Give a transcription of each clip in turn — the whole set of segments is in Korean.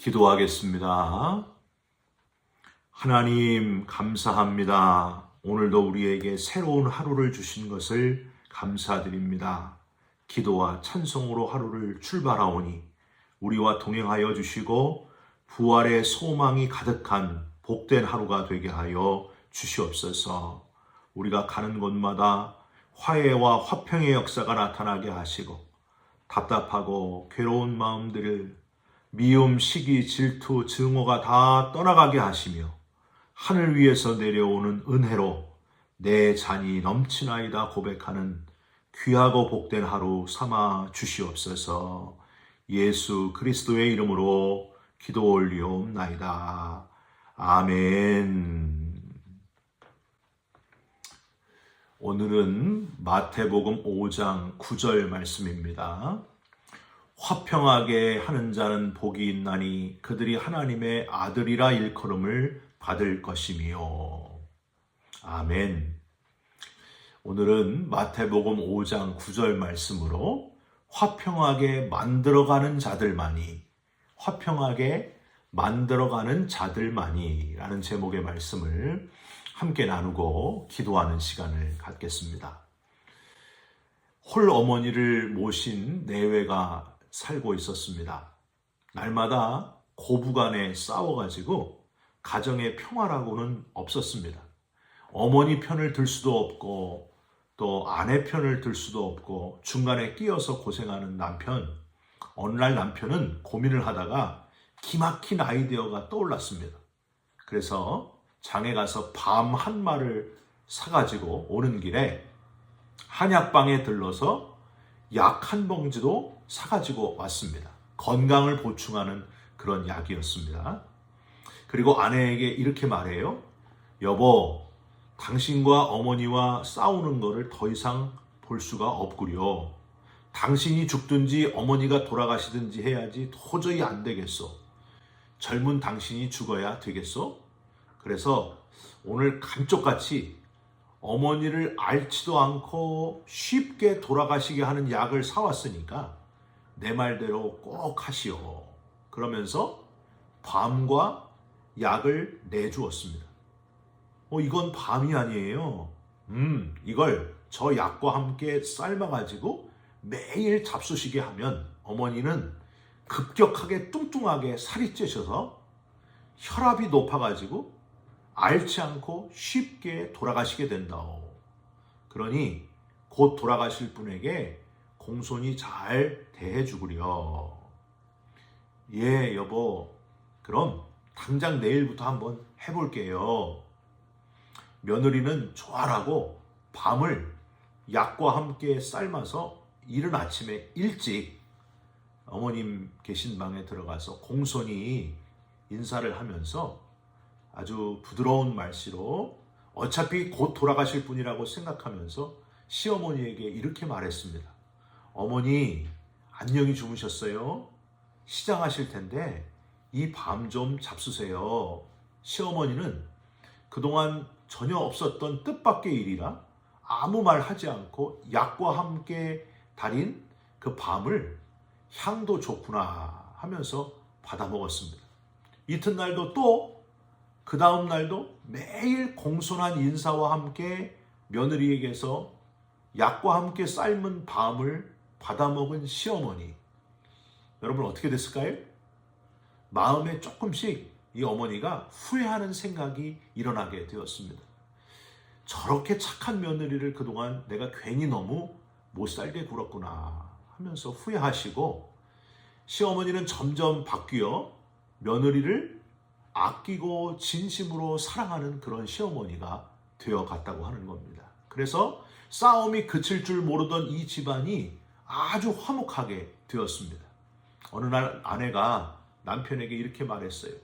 기도하겠습니다. 하나님 감사합니다. 오늘도 우리에게 새로운 하루를 주신 것을 감사드립니다. 기도와 찬송으로 하루를 출발하오니 우리와 동행하여 주시고 부활의 소망이 가득한 복된 하루가 되게 하여 주시옵소서. 우리가 가는 곳마다 화해와 화평의 역사가 나타나게 하시고 답답하고 괴로운 마음들을 미움, 시기, 질투, 증오가 다 떠나가게 하시며 하늘 위에서 내려오는 은혜로 내 잔이 넘치나이다 고백하는 귀하고 복된 하루 삼아 주시옵소서. 예수 그리스도의 이름으로 기도 올리옵나이다. 아멘. 오늘은 마태복음 5장 9절 말씀입니다. 화평하게 하는 자는 복이 있나니 그들이 하나님의 아들이라 일컬음을 받을 것이며. 아멘. 오늘은 마태복음 5장 9절 말씀으로 화평하게 만들어가는 자들만이, 화평하게 만들어가는 자들만이 라는 제목의 말씀을 함께 나누고 기도하는 시간을 갖겠습니다. 홀 어머니를 모신 내외가 살고 있었습니다. 날마다 고부간에 싸워가지고 가정의 평화라고는 없었습니다. 어머니 편을 들 수도 없고 또 아내 편을 들 수도 없고 중간에 끼어서 고생하는 남편. 어느 날 남편은 고민을 하다가 기막힌 아이디어가 떠올랐습니다. 그래서 장에 가서 밤 한 마를 사가지고 오는 길에 한약방에 들러서 약 한 봉지도 사가지고 왔습니다. 건강을 보충하는 그런 약이었습니다. 그리고 아내에게 이렇게 말해요. 여보, 당신과 어머니와 싸우는 거를 더 이상 볼 수가 없구려. 당신이 죽든지 어머니가 돌아가시든지 해야지 도저히 안 되겠어. 젊은 당신이 죽어야 되겠어? 그래서 오늘 감쪽같이 어머니를 앓지도 않고 쉽게 돌아가시게 하는 약을 사왔으니까 내 말대로 꼭 하시오. 그러면서 밤과 약을 내주었습니다. 이건 밤이 아니에요. 이걸 저 약과 함께 삶아가지고 매일 잡수시게 하면 어머니는 급격하게 뚱뚱하게 살이 찌셔서 혈압이 높아가지고 앓지 않고 쉽게 돌아가시게 된다오. 그러니 곧 돌아가실 분에게 공손히 잘 대해주구려. 예, 여보. 그럼 당장 내일부터 한번 해볼게요. 며느리는 좋아라고 밤을 약과 함께 삶아서 이른 아침에 일찍 어머님 계신 방에 들어가서 공손히 인사를 하면서 아주 부드러운 말씨로 어차피 곧 돌아가실 분이라고 생각하면서 시어머니에게 이렇게 말했습니다. 어머니, 안녕히 주무셨어요? 시장하실 텐데 이 밤 좀 잡수세요. 시어머니는 그동안 전혀 없었던 뜻밖의 일이라 아무 말 하지 않고 약과 함께 달인 그 밤을 향도 좋구나 하면서 받아 먹었습니다. 이튿날도 또 그 다음 날도 매일 공손한 인사와 함께 며느리에게서 약과 함께 삶은 밤을 받아먹은 시어머니. 여러분 어떻게 됐을까요? 마음에 조금씩 이 어머니가 후회하는 생각이 일어나게 되었습니다. 저렇게 착한 며느리를 그동안 내가 괜히 너무 못살게 굴었구나 하면서 후회하시고 시어머니는 점점 바뀌어 며느리를 아끼고 진심으로 사랑하는 그런 시어머니가 되어갔다고 하는 겁니다. 그래서 싸움이 그칠 줄 모르던 이 집안이 아주 화목하게 되었습니다. 어느 날 아내가 남편에게 이렇게 말했어요.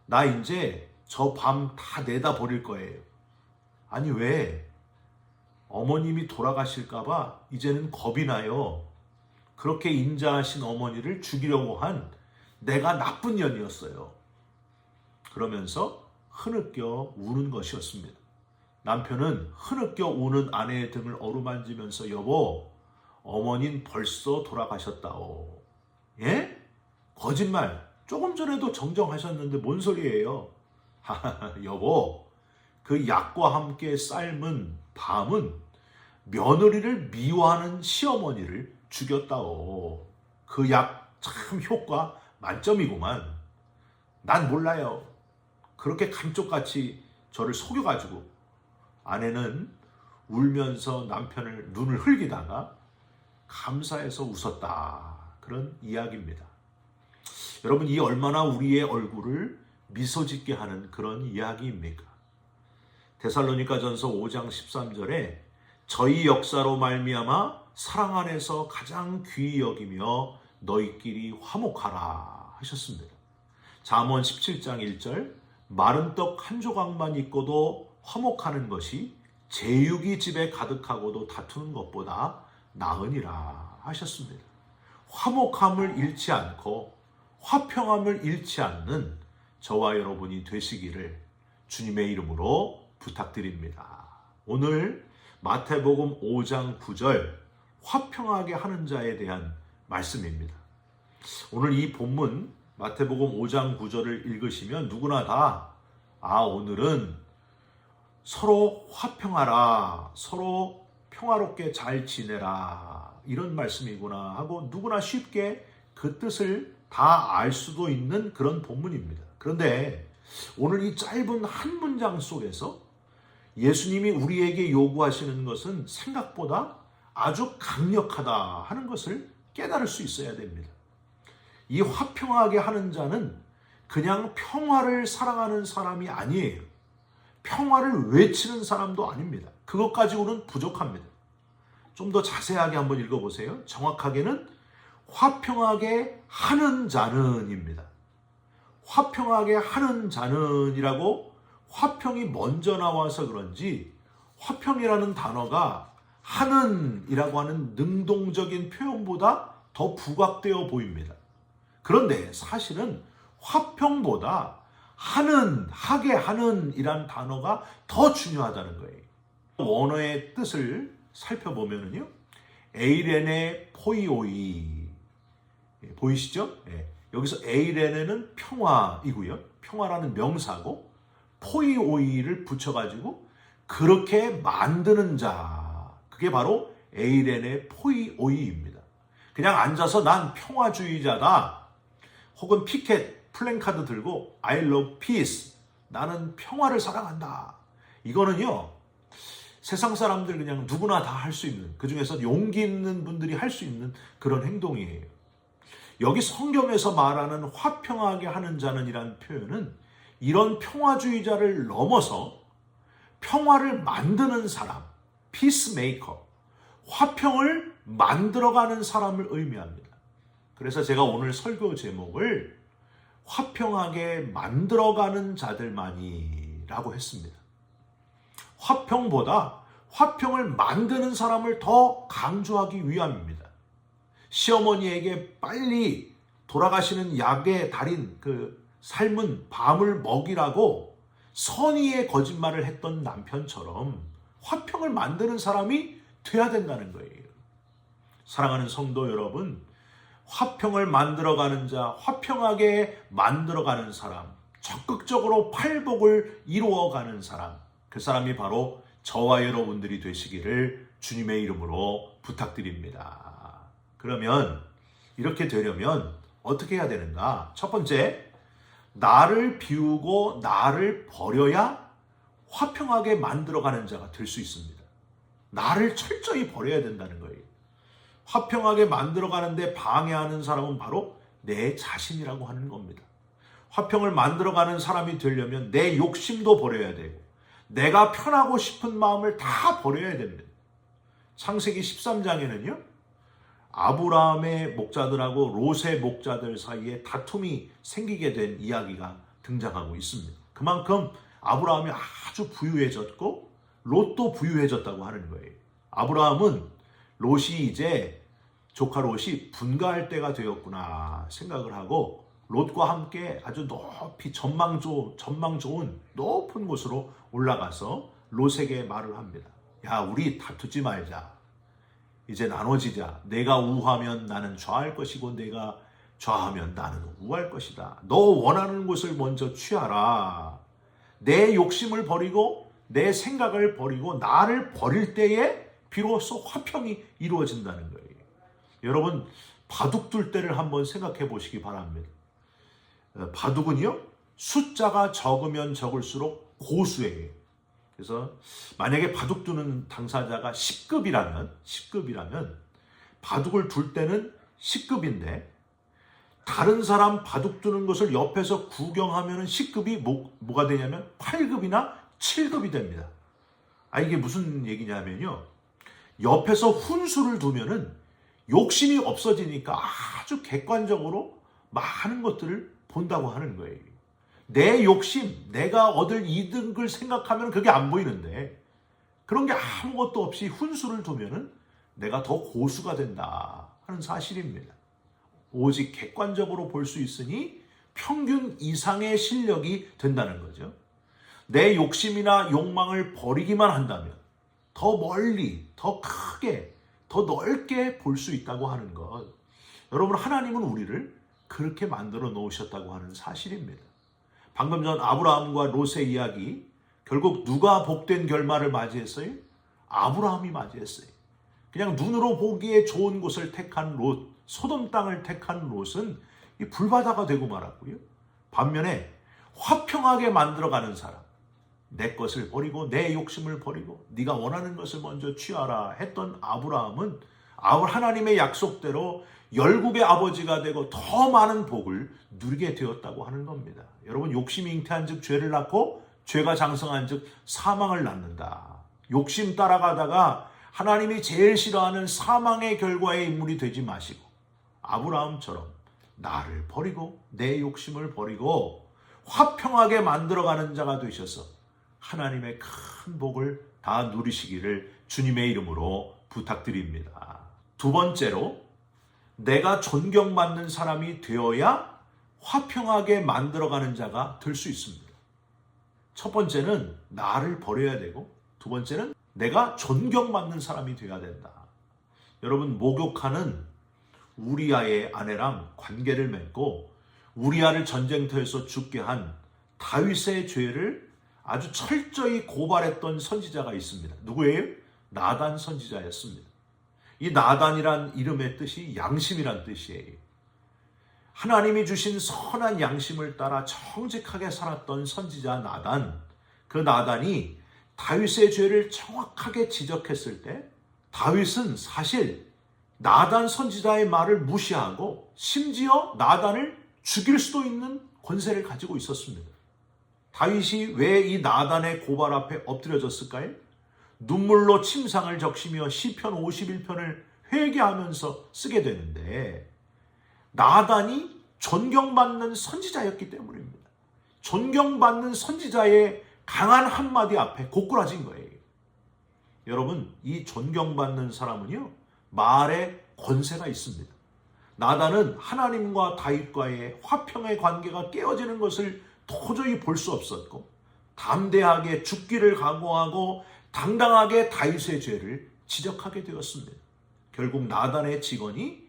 나 이제 저 밤 다 내다 버릴 거예요. 아니 왜? 어머님이 돌아가실까봐 이제는 겁이 나요. 그렇게 인자하신 어머니를 죽이려고 한 내가 나쁜 년이었어요. 그러면서 흐느껴 우는 것이었습니다. 남편은 흐느껴 우는 아내의 등을 어루만지면서 여보, 어머닌 벌써 돌아가셨다오. 예? 거짓말. 조금 전에도 정정하셨는데 뭔 소리예요? 여보, 그 약과 함께 삶은 밤은 며느리를 미워하는 시어머니를 죽였다오. 그 약 참 효과 만점이구만. 난 몰라요. 그렇게 감쪽같이 저를 속여가지고 아내는 울면서 남편을 눈을 흘기다가 감사해서 웃었다. 그런 이야기입니다. 여러분, 이 얼마나 우리의 얼굴을 미소 짓게 하는 그런 이야기입니까? 데살로니가전서 5장 13절에 저희 역사로 말미암아 사랑 안에서 가장 귀히 여기며 너희끼리 화목하라 하셨습니다. 잠언 17장 1절 마른 떡 한 조각만 있고도 화목하는 것이 제육이 집에 가득하고도 다투는 것보다 나으니라 하셨습니다. 화목함을 잃지 않고 화평함을 잃지 않는 저와 여러분이 되시기를 주님의 이름으로 부탁드립니다. 오늘 마태복음 5장 9절 화평하게 하는 자에 대한 말씀입니다. 오늘 이 본문 마태복음 5장 9절을 읽으시면 누구나 다 오늘은 서로 화평하라, 서로 평화롭게 잘 지내라 이런 말씀이구나 하고 누구나 쉽게 그 뜻을 다 알 수도 있는 그런 본문입니다. 그런데 오늘 이 짧은 한 문장 속에서 예수님이 우리에게 요구하시는 것은 생각보다 아주 강력하다 하는 것을 깨달을 수 있어야 됩니다. 이 화평하게 하는 자는 그냥 평화를 사랑하는 사람이 아니에요. 평화를 외치는 사람도 아닙니다. 그것 가지고는 부족합니다. 좀 더 자세하게 한번 읽어보세요. 정확하게는 화평하게 하는 자는입니다. 화평하게 하는 자는이라고 화평이 먼저 나와서 그런지 화평이라는 단어가 하는이라고 하는 능동적인 표현보다 더 부각되어 보입니다. 그런데 사실은 화평보다 하게 하는 이란 단어가 더 중요하다는 거예요. 원어의 뜻을 살펴보면요. 에이레네 포이오이 보이시죠? 여기서 에이레네는 평화이고요. 평화라는 명사고 포이오이를 붙여가지고 그렇게 만드는 자, 그게 바로 에이레네 포이오이입니다. 그냥 앉아서 난 평화주의자다. 혹은 피켓, 플랜카드 들고 I love peace. 나는 평화를 사랑한다. 이거는요. 세상 사람들 그냥 누구나 다 할 수 있는, 그중에서 용기 있는 분들이 할 수 있는 그런 행동이에요. 여기 성경에서 말하는 화평하게 하는 자는 이란 표현은 이런 평화주의자를 넘어서 평화를 만드는 사람, 피스메이커, 화평을 만들어가는 사람을 의미합니다. 그래서 제가 오늘 설교 제목을 화평하게 만들어가는 자들만이라고 했습니다. 화평보다 화평을 만드는 사람을 더 강조하기 위함입니다. 시어머니에게 빨리 돌아가시는 약의 달인 그 삶은 밤을 먹이라고 선의의 거짓말을 했던 남편처럼 화평을 만드는 사람이 돼야 된다는 거예요. 사랑하는 성도 여러분, 화평을 만들어가는 자, 화평하게 만들어가는 사람, 적극적으로 팔복을 이루어가는 사람, 그 사람이 바로 저와 여러분들이 되시기를 주님의 이름으로 부탁드립니다. 그러면 이렇게 되려면 어떻게 해야 되는가? 첫 번째, 나를 비우고 나를 버려야 화평하게 만들어가는 자가 될 수 있습니다. 나를 철저히 버려야 된다는 거예요. 화평하게 만들어가는데 방해하는 사람은 바로 내 자신이라고 하는 겁니다. 화평을 만들어가는 사람이 되려면 내 욕심도 버려야 되고 내가 편하고 싶은 마음을 다 버려야 됩니다. 창세기 13장에는요. 아브라함의 목자들하고 롯의 목자들 사이에 다툼이 생기게 된 이야기가 등장하고 있습니다. 그만큼 아브라함이 아주 부유해졌고 롯도 부유해졌다고 하는 거예요. 아브라함은 롯이 이제 조카 롯이 분가할 때가 되었구나 생각을 하고 롯과 함께 아주 높이 전망 좋은 높은 곳으로 올라가서 롯에게 말을 합니다. 야, 우리 다투지 말자. 이제 나눠지자. 내가 우하면 나는 좌할 것이고 내가 좌하면 나는 우할 것이다. 너 원하는 곳을 먼저 취하라. 내 욕심을 버리고 내 생각을 버리고 나를 버릴 때에 비로소 화평이 이루어진다는 거예요. 여러분, 바둑둘 때를 한번 생각해 보시기 바랍니다. 바둑은요, 숫자가 적으면 적을수록 고수예요. 그래서 만약에 바둑 두는 당사자가 10급이라면 바둑을 둘 때는 10급인데 다른 사람 바둑 두는 것을 옆에서 구경하면 10급이 뭐가 되냐면 8급이나 7급이 됩니다. 이게 무슨 얘기냐면요, 옆에서 훈수를 두면은 욕심이 없어지니까 아주 객관적으로 많은 것들을 본다고 하는 거예요. 내 욕심, 내가 얻을 이득을 생각하면 그게 안 보이는데 그런 게 아무것도 없이 훈수를 두면은 내가 더 고수가 된다 하는 사실입니다. 오직 객관적으로 볼 수 있으니 평균 이상의 실력이 된다는 거죠. 내 욕심이나 욕망을 버리기만 한다면 더 멀리, 더 크게, 더 넓게 볼 수 있다고 하는 것. 여러분, 하나님은 우리를 그렇게 만들어 놓으셨다고 하는 사실입니다. 방금 전 아브라함과 롯의 이야기, 결국 누가 복된 결말을 맞이했어요? 아브라함이 맞이했어요. 그냥 눈으로 보기에 좋은 곳을 택한 롯, 소돔 땅을 택한 롯은 이 불바다가 되고 말았고요. 반면에 화평하게 만들어가는 사람, 내 것을 버리고 내 욕심을 버리고 네가 원하는 것을 먼저 취하라 했던 아브라함은 하나님의 약속대로 열국의 아버지가 되고 더 많은 복을 누리게 되었다고 하는 겁니다. 여러분, 욕심이 잉태한 즉 죄를 낳고 죄가 장성한 즉 사망을 낳는다. 욕심 따라가다가 하나님이 제일 싫어하는 사망의 결과의 인물이 되지 마시고 아브라함처럼 나를 버리고 내 욕심을 버리고 화평하게 만들어가는 자가 되셔서 하나님의 큰 복을 다 누리시기를 주님의 이름으로 부탁드립니다. 두 번째로, 내가 존경받는 사람이 되어야 화평하게 만들어가는 자가 될 수 있습니다. 첫 번째는 나를 버려야 되고, 두 번째는 내가 존경받는 사람이 되어야 된다. 여러분, 목욕하는 우리아의 아내랑 관계를 맺고 우리아를 전쟁터에서 죽게 한 다윗의 죄를 아주 철저히 고발했던 선지자가 있습니다. 누구예요? 나단 선지자였습니다. 이 나단이란 이름의 뜻이 양심이란 뜻이에요. 하나님이 주신 선한 양심을 따라 정직하게 살았던 선지자 나단, 그 나단이 다윗의 죄를 정확하게 지적했을 때 다윗은 사실 나단 선지자의 말을 무시하고 심지어 나단을 죽일 수도 있는 권세를 가지고 있었습니다. 다윗이 왜 이 나단의 고발 앞에 엎드려졌을까요? 눈물로 침상을 적시며 시편 51편을 회개하면서 쓰게 되는데 나단이 존경받는 선지자였기 때문입니다. 존경받는 선지자의 강한 한마디 앞에 고꾸라진 거예요. 여러분, 이 존경받는 사람은요, 말에 권세가 있습니다. 나단은 하나님과 다윗과의 화평의 관계가 깨어지는 것을 도저히 볼 수 없었고 담대하게 죽기를 각오하고 당당하게 다윗의 죄를 지적하게 되었습니다. 결국 나단의 직언이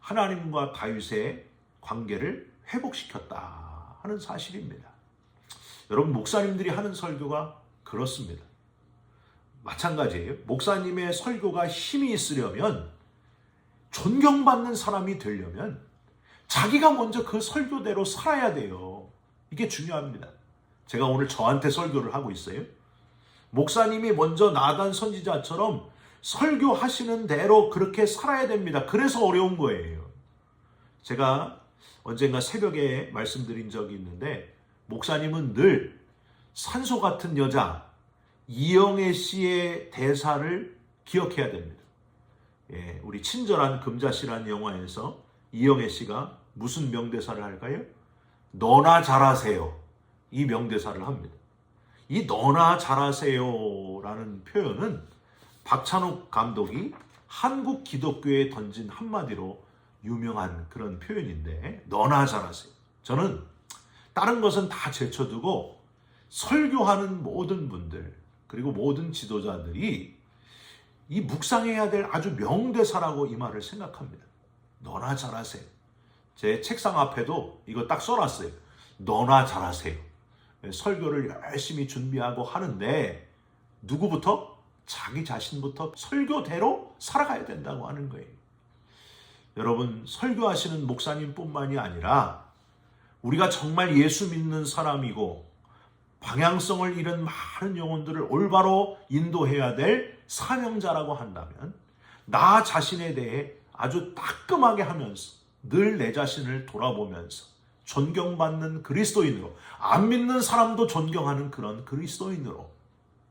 하나님과 다윗의 관계를 회복시켰다 하는 사실입니다. 여러분, 목사님들이 하는 설교가 그렇습니다. 마찬가지예요. 목사님의 설교가 힘이 있으려면, 존경받는 사람이 되려면 자기가 먼저 그 설교대로 살아야 돼요. 이게 중요합니다. 제가 오늘 저한테 설교를 하고 있어요. 목사님이 먼저 나단 선지자처럼 설교하시는 대로 그렇게 살아야 됩니다. 그래서 어려운 거예요. 제가 언젠가 새벽에 말씀드린 적이 있는데, 목사님은 늘 산소 같은 여자 이영애 씨의 대사를 기억해야 됩니다. 우리 친절한 금자씨라는 영화에서 이영애 씨가 무슨 명대사를 할까요? 너나 잘하세요. 이 명대사를 합니다. 이 너나 잘하세요라는 표현은 박찬욱 감독이 한국 기독교에 던진 한마디로 유명한 그런 표현인데, 너나 잘하세요. 저는 다른 것은 다 제쳐두고 설교하는 모든 분들, 그리고 모든 지도자들이 이 묵상해야 될 아주 명대사라고 이 말을 생각합니다. 너나 잘하세요. 제 책상 앞에도 이거 딱 써놨어요. 너나 잘하세요. 설교를 열심히 준비하고 하는데 누구부터? 자기 자신부터 설교대로 살아가야 된다고 하는 거예요. 여러분, 설교하시는 목사님뿐만이 아니라 우리가 정말 예수 믿는 사람이고 방향성을 잃은 많은 영혼들을 올바로 인도해야 될 사명자라고 한다면 나 자신에 대해 아주 따끔하게 하면서 늘 내 자신을 돌아보면서 존경받는 그리스도인으로, 안 믿는 사람도 존경하는 그런 그리스도인으로,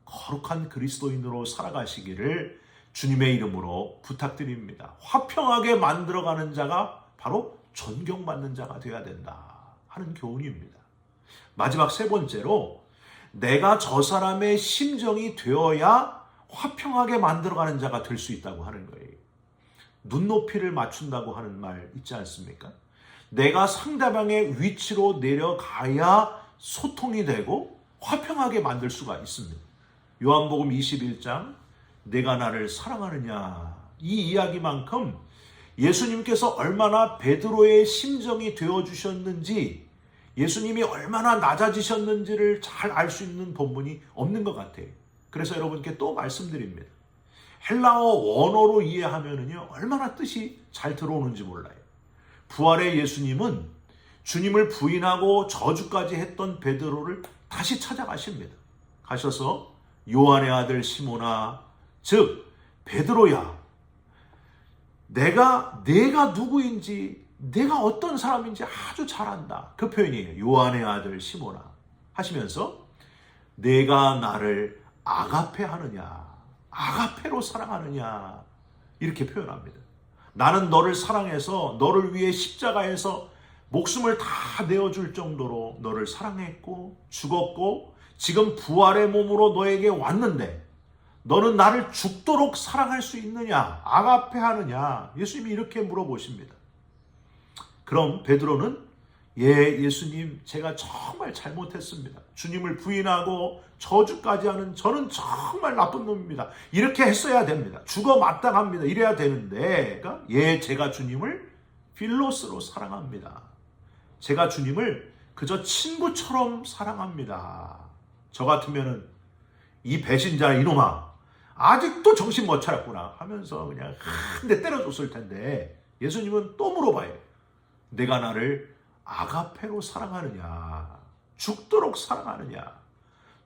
거룩한 그리스도인으로 살아가시기를 주님의 이름으로 부탁드립니다. 화평하게 만들어가는 자가 바로 존경받는 자가 되어야 된다 하는 교훈입니다. 마지막 세 번째로, 내가 저 사람의 심정이 되어야 화평하게 만들어가는 자가 될 수 있다고 하는 거예요. 눈높이를 맞춘다고 하는 말 있지 않습니까? 내가 상대방의 위치로 내려가야 소통이 되고 화평하게 만들 수가 있습니다. 요한복음 21장 내가 나를 사랑하느냐, 이 이야기만큼 예수님께서 얼마나 베드로의 심정이 되어주셨는지, 예수님이 얼마나 낮아지셨는지를 잘 알 수 있는 본문이 없는 것 같아요. 그래서 여러분께 또 말씀드립니다. 헬라어 원어로 이해하면은요, 얼마나 뜻이 잘 들어오는지 몰라요. 부활의 예수님은 주님을 부인하고 저주까지 했던 베드로를 다시 찾아가십니다. 가셔서 요한의 아들 시몬아, 즉 베드로야, 내가 누구인지, 내가 어떤 사람인지 아주 잘 안다. 그 표현이에요. 요한의 아들 시몬아 하시면서 내가 나를 아가페 하느냐, 아가페로 사랑하느냐, 이렇게 표현합니다. 나는 너를 사랑해서 너를 위해 십자가에서 목숨을 다 내어줄 정도로 너를 사랑했고 죽었고 지금 부활의 몸으로 너에게 왔는데 너는 나를 죽도록 사랑할 수 있느냐, 아가페 하느냐, 예수님이 이렇게 물어보십니다. 그럼 베드로는 예수님, 제가 정말 잘못했습니다. 주님을 부인하고 저주까지 하는 저는 정말 나쁜 놈입니다. 이렇게 했어야 됩니다. 죽어 마땅합니다. 이래야 되는데, 그러니까 제가 주님을 필로스로 사랑합니다. 제가 주님을 그저 친구처럼 사랑합니다. 저 같으면은 이 배신자 이놈아, 아직도 정신 못 차렸구나 하면서 그냥 한 대 때려줬을 텐데, 예수님은 또 물어봐요. 내가 나를 아가페로 사랑하느냐, 죽도록 사랑하느냐.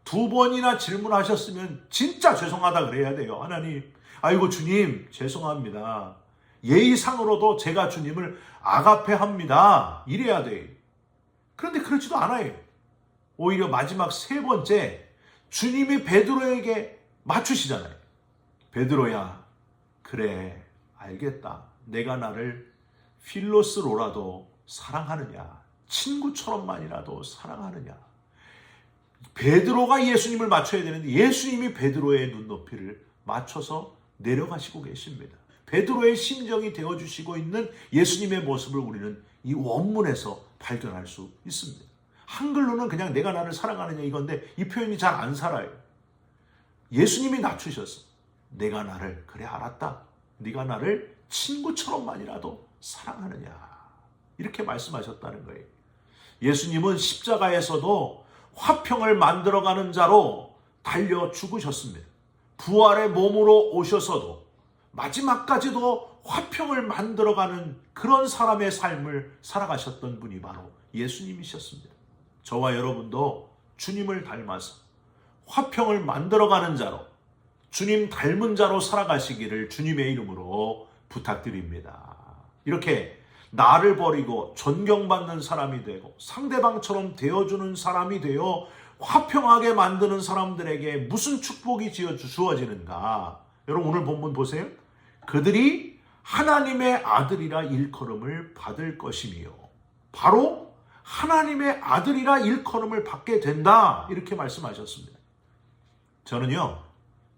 두 번이나 질문하셨으면 진짜 죄송하다 그래야 돼요. 하나님, 아이고 주님 죄송합니다. 예의상으로도 제가 주님을 아가페 합니다. 이래야 돼요. 그런데 그렇지도 않아요. 오히려 마지막 세 번째, 주님이 베드로에게 맞추시잖아요. 베드로야, 그래 알겠다. 내가 나를 필로스로라도 사랑하느냐, 친구처럼만이라도 사랑하느냐. 베드로가 예수님을 맞춰야 되는데 예수님이 베드로의 눈높이를 맞춰서 내려가시고 계십니다. 베드로의 심정이 되어주시고 있는 예수님의 모습을 우리는 이 원문에서 발견할 수 있습니다. 한글로는 그냥 내가 나를 사랑하느냐 이건데 이 표현이 잘 안 살아요. 예수님이 낮추셨어. 내가 나를, 그래 알았다, 네가 나를 친구처럼만이라도 사랑하느냐, 이렇게 말씀하셨다는 거예요. 예수님은 십자가에서도 화평을 만들어가는 자로 달려 죽으셨습니다. 부활의 몸으로 오셔서도 마지막까지도 화평을 만들어가는 그런 사람의 삶을 살아가셨던 분이 바로 예수님이셨습니다. 저와 여러분도 주님을 닮아서 화평을 만들어가는 자로, 주님 닮은 자로 살아가시기를 주님의 이름으로 부탁드립니다. 이렇게 나를 버리고 존경받는 사람이 되고 상대방처럼 되어주는 사람이 되어 화평하게 만드는 사람들에게 무슨 축복이 주어지는가? 여러분 오늘 본문 보세요. 그들이 하나님의 아들이라 일컬음을 받을 것이며, 바로 하나님의 아들이라 일컬음을 받게 된다, 이렇게 말씀하셨습니다. 저는요,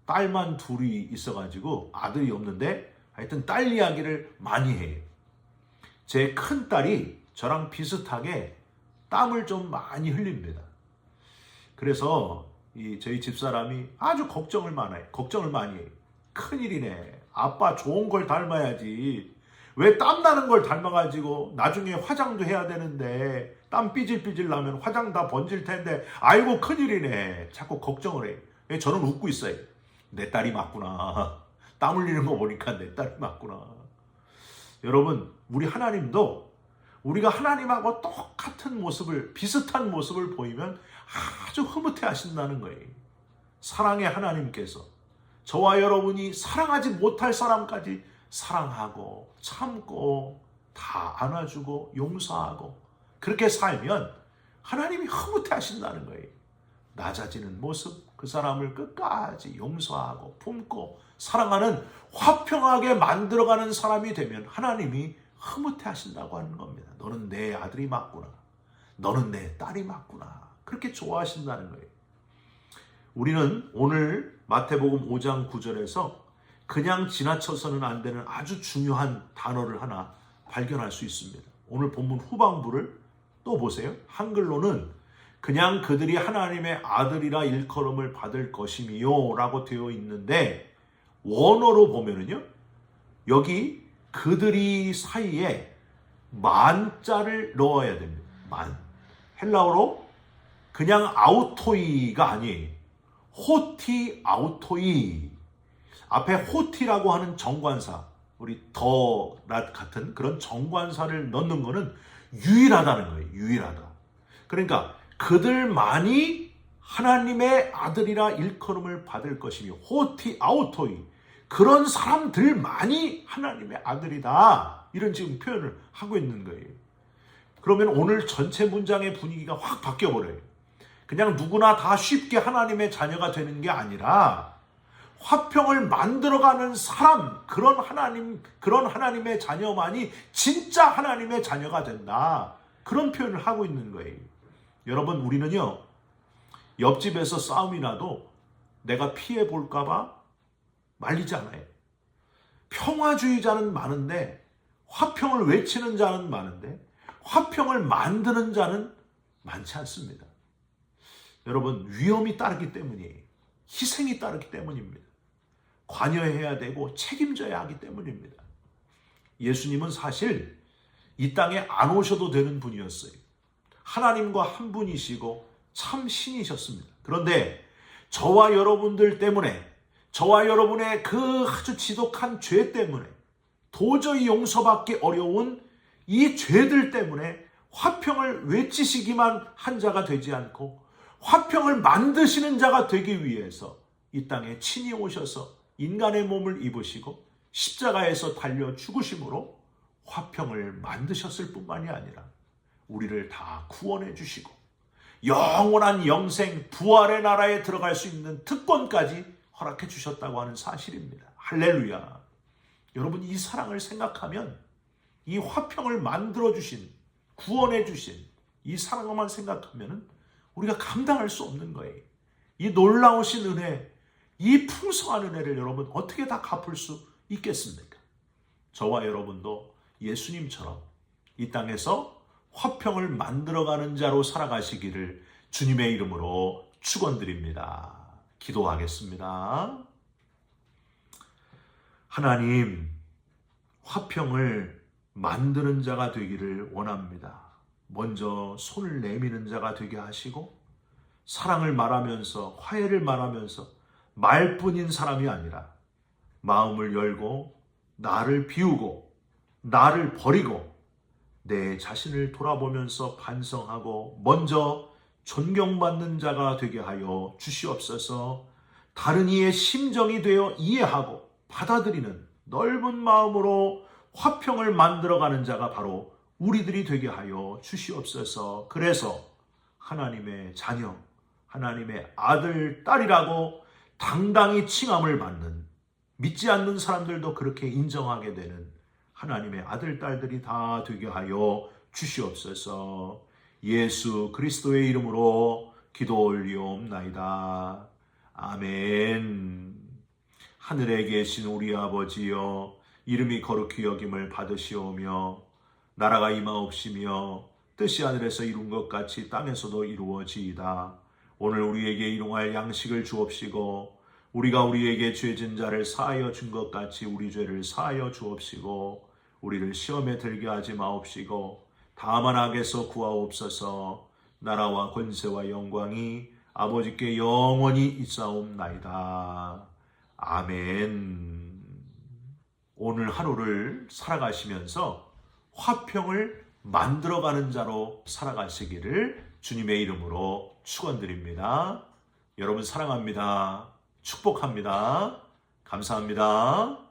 딸만 둘이 있어가지고 아들이 없는데 하여튼 딸 이야기를 많이 해요. 제 큰딸이 저랑 비슷하게 땀을 좀 많이 흘립니다. 그래서 저희 집사람이 아주 걱정을 많이 해요. 큰일이네. 아빠 좋은 걸 닮아야지. 왜 땀나는 걸 닮아가지고 나중에 화장도 해야 되는데 땀 삐질삐질 나면 화장 다 번질 텐데 아이고 큰일이네. 자꾸 걱정을 해. 저는 웃고 있어요. 내 딸이 맞구나. 땀 흘리는 거 보니까 내 딸이 맞구나. 여러분, 우리 하나님도 우리가 하나님하고 똑같은 모습을, 비슷한 모습을 보이면 아주 흐뭇해 하신다는 거예요. 사랑의 하나님께서 저와 여러분이 사랑하지 못할 사람까지 사랑하고 참고 다 안아주고 용서하고 그렇게 살면 하나님이 흐뭇해 하신다는 거예요. 낮아지는 모습, 그 사람을 끝까지 용서하고 품고 사랑하는 화평하게 만들어가는 사람이 되면 하나님이 흐뭇해 하신다고 하는 겁니다. 너는 내 아들이 맞구나. 너는 내 딸이 맞구나. 그렇게 좋아하신다는 거예요. 우리는 오늘 마태복음 5장 9절에서 그냥 지나쳐서는 안 되는 아주 중요한 단어를 하나 발견할 수 있습니다. 오늘 본문 후반부를 또 보세요. 한글로는 그냥 그들이 하나님의 아들이라 일컬음을 받을 것이미요 라고 되어 있는데 원어로 보면은요, 여기 그들이 사이에 만자를 넣어야 됩니다. 만. 헬라어로 그냥 아우토이가 아니에요. 호티 아우토이. 앞에 호티라고 하는 정관사, 우리 더랏 같은 그런 정관사를 넣는 거는 유일하다는 거예요. 유일하다. 그러니까 그들만이 하나님의 아들이라 일컬음을 받을 것이며 호티 아우토이. 그런 사람들만이 하나님의 아들이다. 이런 지금 표현을 하고 있는 거예요. 그러면 오늘 전체 문장의 분위기가 확 바뀌어버려요. 그냥 누구나 다 쉽게 하나님의 자녀가 되는 게 아니라 화평을 만들어가는 사람, 그런 하나님의 자녀만이 진짜 하나님의 자녀가 된다. 그런 표현을 하고 있는 거예요. 여러분, 우리는요, 옆집에서 싸움이 나도 내가 피해 볼까봐 말리지 않아요. 평화주의자는 많은데, 화평을 외치는 자는 많은데, 화평을 만드는 자는 많지 않습니다. 여러분, 위험이 따르기 때문이에요. 희생이 따르기 때문입니다. 관여해야 되고 책임져야 하기 때문입니다. 예수님은 사실 이 땅에 안 오셔도 되는 분이었어요. 하나님과 한 분이시고 참 신이셨습니다. 그런데 저와 여러분들 때문에, 저와 여러분의 그 아주 지독한 죄 때문에, 도저히 용서받기 어려운 이 죄들 때문에 화평을 외치시기만 한 자가 되지 않고 화평을 만드시는 자가 되기 위해서 이 땅에 친히 오셔서 인간의 몸을 입으시고 십자가에서 달려 죽으심으로 화평을 만드셨을 뿐만이 아니라 우리를 다 구원해 주시고 영원한 영생 부활의 나라에 들어갈 수 있는 특권까지 허락해 주셨다고 하는 사실입니다. 할렐루야. 여러분, 이 사랑을 생각하면, 이 화평을 만들어 주신, 구원해 주신 이 사랑만 생각하면 우리가 감당할 수 없는 거예요. 이 놀라우신 은혜, 이 풍성한 은혜를 여러분 어떻게 다 갚을 수 있겠습니까? 저와 여러분도 예수님처럼 이 땅에서 화평을 만들어가는 자로 살아가시기를 주님의 이름으로 축원드립니다. 기도하겠습니다. 하나님, 화평을 만드는 자가 되기를 원합니다. 먼저 손을 내미는 자가 되게 하시고 사랑을 말하면서, 화해를 말하면서 말뿐인 사람이 아니라 마음을 열고 나를 비우고 나를 버리고 내 자신을 돌아보면서 반성하고 먼저 존경받는 자가 되게 하여 주시옵소서. 다른 이의 심정이 되어 이해하고 받아들이는 넓은 마음으로 화평을 만들어가는 자가 바로 우리들이 되게 하여 주시옵소서. 그래서 하나님의 자녀, 하나님의 아들, 딸이라고 당당히 칭함을 받는, 믿지 않는 사람들도 그렇게 인정하게 되는 하나님의 아들, 딸들이 다 되게 하여 주시옵소서. 예수 그리스도의 이름으로 기도 올리옵나이다. 아멘. 하늘에 계신 우리 아버지여, 이름이 거룩히 여김을 받으시오며 나라가 임하옵시며 뜻이 하늘에서 이룬 것 같이 땅에서도 이루어지이다. 오늘 우리에게 일용할 양식을 주옵시고 우리가 우리에게 죄진 자를 사하여 준 것 같이 우리 죄를 사하여 주옵시고 우리를 시험에 들게 하지 마옵시고 다만 악에서 구하옵소서. 나라와 권세와 영광이 아버지께 영원히 있사옵나이다. 아멘. 오늘 하루를 살아가시면서 화평을 만들어가는 자로 살아가시기를 주님의 이름으로 축원드립니다. 여러분 사랑합니다. 축복합니다. 감사합니다.